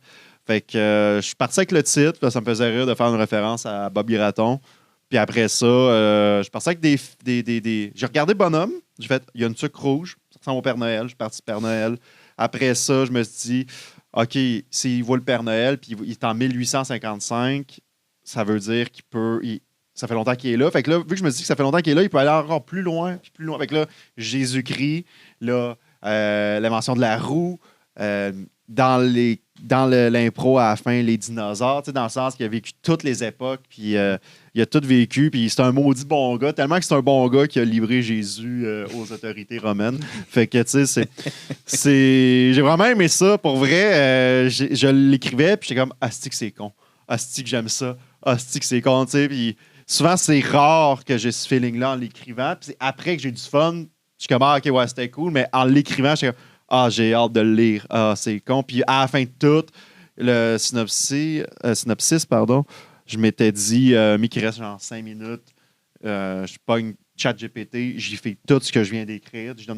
[SPEAKER 1] Fait que je suis parti avec le titre. Là, ça me faisait rire de faire une référence à Bobby Raton. Puis après ça, je suis parti avec des... J'ai regardé Bonhomme. J'ai fait, il y a une tuque rouge. Ça ressemble au Père Noël. Je suis parti Père Noël. Après ça, je me suis dit, OK, s'il voit le Père Noël, puis il est en 1855, ça veut dire qu'il peut... Ça fait longtemps qu'il est là. Fait que là, vu que je me dis que ça fait longtemps qu'il est là, il peut aller encore plus loin, puis plus loin. Fait que là, Jésus-Christ, là, l'invention de la roue, dans l'impro à la fin, les dinosaures, dans le sens qu'il a vécu toutes les époques, puis il a tout vécu, puis c'est un maudit bon gars, tellement que c'est un bon gars qui a livré Jésus aux autorités romaines. Fait que, tu sais, j'ai vraiment aimé ça. Pour vrai, je l'écrivais, puis j'étais comme, asti que c'est con. Asti que j'aime ça. Asti que c'est con, tu sais, puis souvent, c'est rare que j'ai ce feeling-là en l'écrivant. Puis c'est après que j'ai du fun, je suis comme, OK, ouais, c'était cool. Mais en l'écrivant, je suis comme, j'ai hâte de le lire. C'est con. Puis à la fin de tout, le synopsis, je m'étais dit, mais qu'il reste genre 5 minutes. Je pogne ChatGPT, j'y fais tout ce que je viens d'écrire. Je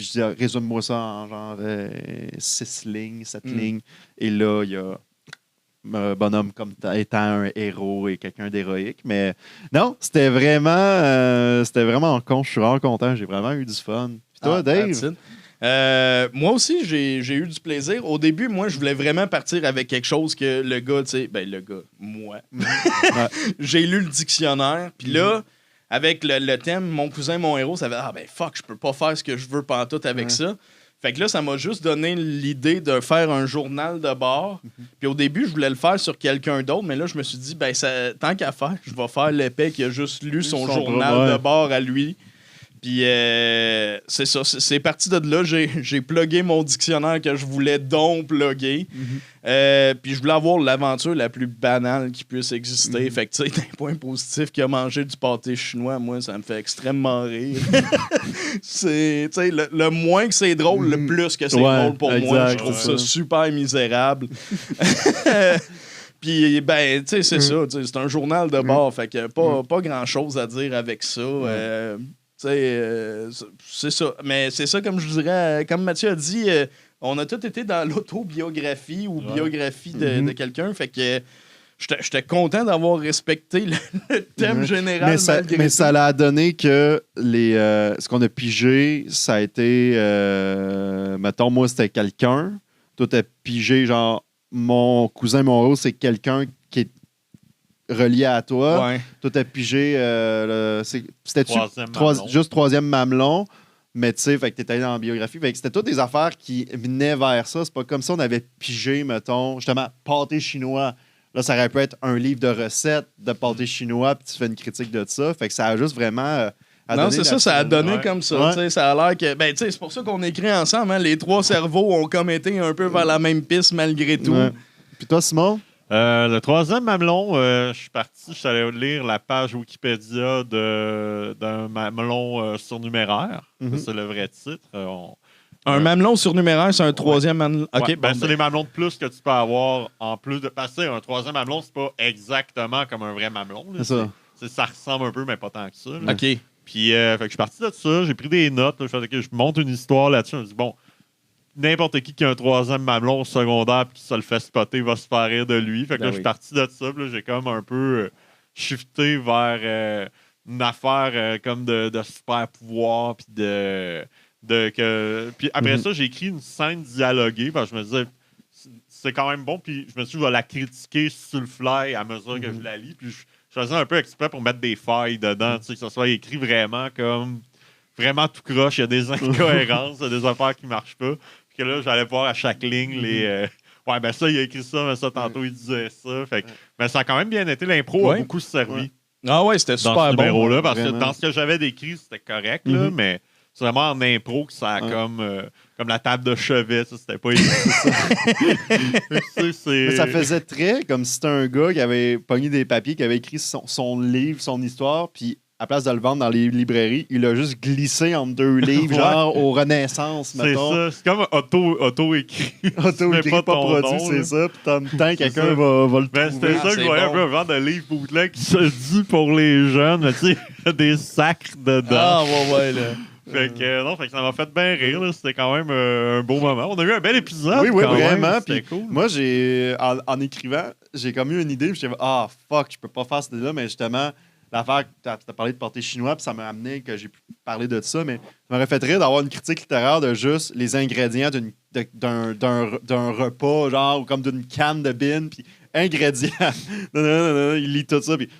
[SPEAKER 1] dis, résume-moi ça en genre 6 lignes, 7 lignes. Et là, il y a Bonhomme comme étant un héros et quelqu'un d'héroïque. Mais non, c'était vraiment con. Je suis vraiment content. J'ai vraiment eu du fun. Puis toi, Dave?
[SPEAKER 2] Moi aussi, j'ai eu du plaisir. Au début, moi, je voulais vraiment partir avec quelque chose que le gars, tu sais, moi, j'ai lu le dictionnaire. Puis là, avec le thème Mon cousin, mon héros, ça fait fuck, je peux pas faire ce que je veux pantoute avec ça. Fait que là, ça m'a juste donné l'idée de faire un journal de bord. Puis au début, je voulais le faire sur quelqu'un d'autre, mais là, je me suis dit, tant qu'à faire, je vais faire l'épais qui a juste lu son journal de bord à lui. Puis c'est ça, c'est parti de là. J'ai plugué mon dictionnaire que je voulais donc plugger. Puis je voulais avoir l'aventure la plus banale qui puisse exister. Fait que tu sais, d'un point positif qu'il a mangé du pâté chinois, moi, ça me fait extrêmement rire. C'est, tu sais, le moins que c'est drôle, le plus que c'est drôle pour moi. Je trouve ça super misérable. Puis, tu sais, c'est ça. C'est un journal de bord. Fait que pas grand-chose à dire avec ça. C'est ça. Mais c'est ça, comme je dirais, comme Mathieu a dit, on a tous été dans l'autobiographie ou biographie de quelqu'un. Fait que j'étais content d'avoir respecté le thème général.
[SPEAKER 1] Mais ça l'a donné que ce qu'on a pigé, ça a été. Mettons, moi, c'était quelqu'un. Toi, t'as pigé, genre, mon cousin, mon héros, c'est quelqu'un qui est relié à toi.
[SPEAKER 2] Ouais.
[SPEAKER 1] Toi, t'as pigé. C'était-tu juste troisième mamelon? Mais tu sais, fait que t'étais allé dans la biographie. Fait que c'était toutes des affaires qui venaient vers ça. C'est pas comme si on avait pigé, mettons, justement, pâté chinois. Là, ça aurait pu être un livre de recettes de pâté chinois, puis tu fais une critique de ça. Fait que ça a juste vraiment.
[SPEAKER 2] Non, c'est ça, ça a donné comme ça. Ouais. Ça a l'air que. C'est pour ça qu'on écrit ensemble. Hein, les trois cerveaux ont comme été un peu vers la même piste malgré tout. Ouais.
[SPEAKER 1] Puis toi, Simon?
[SPEAKER 3] Le troisième mamelon, je suis parti, je suis allé lire la page Wikipédia d'un mamelon surnuméraire. C'est le vrai titre.
[SPEAKER 2] Un mamelon surnuméraire, c'est un troisième mamelon.
[SPEAKER 3] Okay, c'est les mamelons de plus que tu peux avoir en plus de passer. Un troisième mamelon, c'est pas exactement comme un vrai mamelon. Là. Ça ressemble un peu, mais pas tant que ça. Là.
[SPEAKER 2] OK.
[SPEAKER 3] Puis, fait que je suis parti de ça, j'ai pris des notes. Là, je monte une histoire là-dessus. Je me dis, bon, n'importe qui a un troisième mamelon au secondaire et qui se le fait spotter va se faire rire de lui. Fait que là, je suis parti de ça. Là, j'ai comme un peu shifté vers une affaire comme de super pouvoir. Puis puis après ça, j'ai écrit une scène dialoguée. Parce que je me disais, c'est quand même bon. Puis je me suis dit, je vais la critiquer sur le fly à mesure que je la lis. Puis je faisais un peu exprès pour mettre des failles dedans, tu sais, que ça soit écrit vraiment comme vraiment tout croche. Il y a des incohérences, il y a des affaires qui marchent pas. Puis que là, j'allais voir à chaque ligne les. Ouais, ben ça, il a écrit ça, mais ça, tantôt, il disait ça. Fait que, mais ça a quand même bien été. L'impro a beaucoup servi.
[SPEAKER 2] Ouais. Ah ouais, c'était super
[SPEAKER 3] dans ce
[SPEAKER 2] bon.
[SPEAKER 3] numéro-là, parce
[SPEAKER 1] vraiment.
[SPEAKER 3] que dans ce que j'avais décrit, c'était correct, là, mais c'est vraiment en impro que ça a comme la table de chevet, ça, c'était pas écrit.
[SPEAKER 1] Mais ça faisait très comme si c'était un gars qui avait pogné des papiers, qui avait écrit son livre, son histoire, puis à place de le vendre dans les librairies, il l'a juste glissé entre deux livres, genre au Renaissance,
[SPEAKER 3] c'est
[SPEAKER 1] mettons.
[SPEAKER 3] ça, c'est comme auto-écrit.
[SPEAKER 1] Auto-écrit, pas produit, c'est ça. Puis en même temps, quelqu'un va le
[SPEAKER 3] Ben,
[SPEAKER 1] trouver.
[SPEAKER 3] c'était ça que je voyais un peu un genre de livre bootleg qui se dit pour les jeunes, mais tu sais, des sacres dedans.
[SPEAKER 2] Ah ouais, là.
[SPEAKER 3] Fait que, non, fait que ça m'a fait bien rire. Là. C'était quand même un beau moment. On a eu un bel épisode.
[SPEAKER 1] Oui,
[SPEAKER 3] quand même.
[SPEAKER 1] vraiment.
[SPEAKER 3] C'était
[SPEAKER 1] Puis
[SPEAKER 3] cool.
[SPEAKER 1] moi, en écrivant, j'ai comme eu une idée. Puis j'étais fuck, je peux pas faire cette idée-là. Mais justement, l'affaire, tu as parlé de porter chinois, puis ça m'a amené que j'ai pu parler de ça. Mais ça m'aurait fait rire d'avoir une critique littéraire de juste les ingrédients d'un repas, genre, ou comme d'une canne de bin, puis ingrédients. Il lit tout ça, puis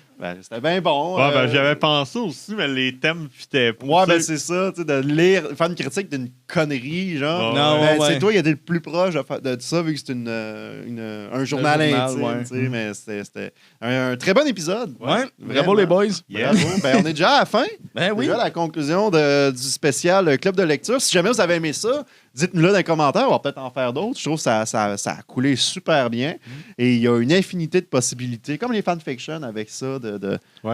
[SPEAKER 1] c'était bien bon.
[SPEAKER 3] Ouais, ben, j'avais pensé aussi, mais les thèmes fitaient pas.
[SPEAKER 1] Ouais, ben c'est ça, tu sais, de lire, faire une critique d'une connerie, genre.
[SPEAKER 2] Non,
[SPEAKER 1] Ben,
[SPEAKER 2] ouais.
[SPEAKER 1] c'est toi qui étais le plus proche de ça, vu que c'est un journal intime,
[SPEAKER 2] ouais.
[SPEAKER 1] tu sais, mais c'était un très bon épisode.
[SPEAKER 2] Ouais,
[SPEAKER 1] Vraiment.
[SPEAKER 2] bravo les boys.
[SPEAKER 3] Yeah.
[SPEAKER 1] Bravo. Ben, on est déjà à la fin.
[SPEAKER 2] Ben oui.
[SPEAKER 1] Déjà à la conclusion du spécial Club de lecture. Si jamais vous avez aimé ça, dites-nous-le dans les commentaires. On va peut-être en faire d'autres. Je trouve que ça a coulé super bien. Et il y a une infinité de possibilités, comme les fanfictions avec ça,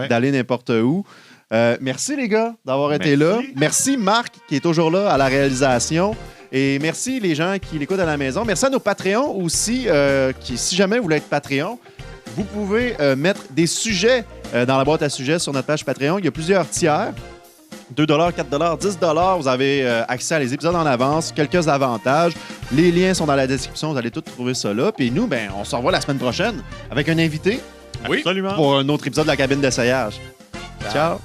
[SPEAKER 1] d'aller n'importe où. Merci les gars d'avoir été là. Merci Marc qui est toujours là à la réalisation. Et merci les gens qui l'écoutent à la maison. Merci à nos Patreons aussi, qui, si jamais vous voulez être Patreon, vous pouvez mettre des sujets dans la boîte à sujets sur notre page Patreon. Il y a plusieurs tiers. 2 $, 4 $, 10 $. Vous avez accès à les épisodes en avance, quelques avantages. Les liens sont dans la description. Vous allez tout trouver ça là. Puis nous, ben, on se revoit la semaine prochaine avec un invité.
[SPEAKER 3] Oui, absolument.
[SPEAKER 1] Pour un autre épisode de la cabine d'essayage. Ciao.